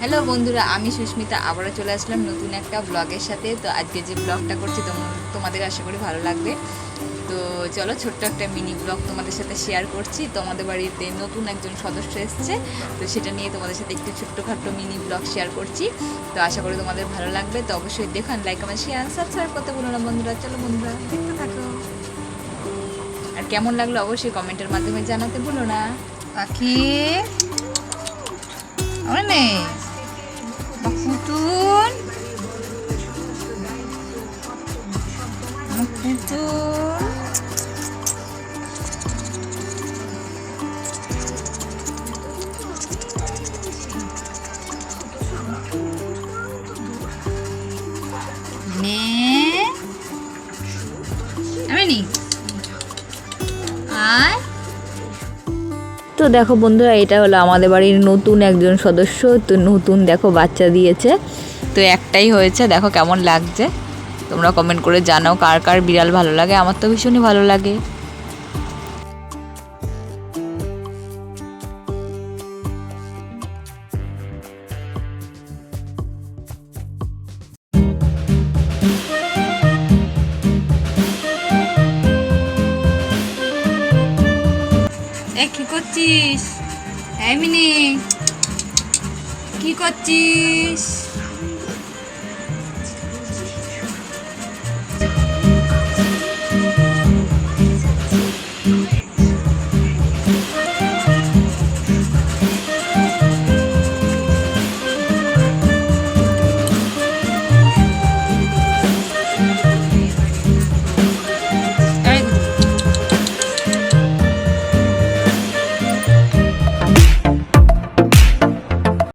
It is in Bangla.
হ্যালো বন্ধুরা, আমি সুস্মিতা আবারও চলে আসলাম নতুন একটা ব্লগের সাথে। তো আজকে যে ব্লগটা করছি তোমাদের আশা করি ভালো লাগবে। তো চলো, ছোট্ট একটা মিনি ব্লগ তোমাদের সাথে শেয়ার করছি। তোমাদের বাড়িতে নতুন একজন সদস্য এসছে, তো সেটা নিয়ে তোমাদের সাথে একটু ছোট্টখাটো মিনি ব্লগ শেয়ার করছি। তো আশা করি তোমাদের ভালো লাগবে। তো অবশ্যই দেখুন, লাইক কমেন্ট শেয়ার সাবস্ক্রাইব করতে ভুলো না বন্ধুরা। চলো বন্ধুরা, দেখতে থাকো। আর কেমন লাগলো অবশ্যই কমেন্টের মাধ্যমে জানাতে ভুলো না। পাখি নেই পুতুন পুতুন মেয়ে আমি নি আয়। তো দেখো বন্ধুরা, এটা হলো আমাদের বাড়ির নতুন একজন সদস্য। তো নতুন দেখো বাচ্চা দিয়েছে, তো একটাই হয়েছে। দেখো কেমন লাগছে, তোমরা কমেন্ট করে জানাও কার কার বিড়াল ভালো লাগে। আমার তো ভীষণই ভালো লাগে। কি করছিস? মিনি কি করছিস?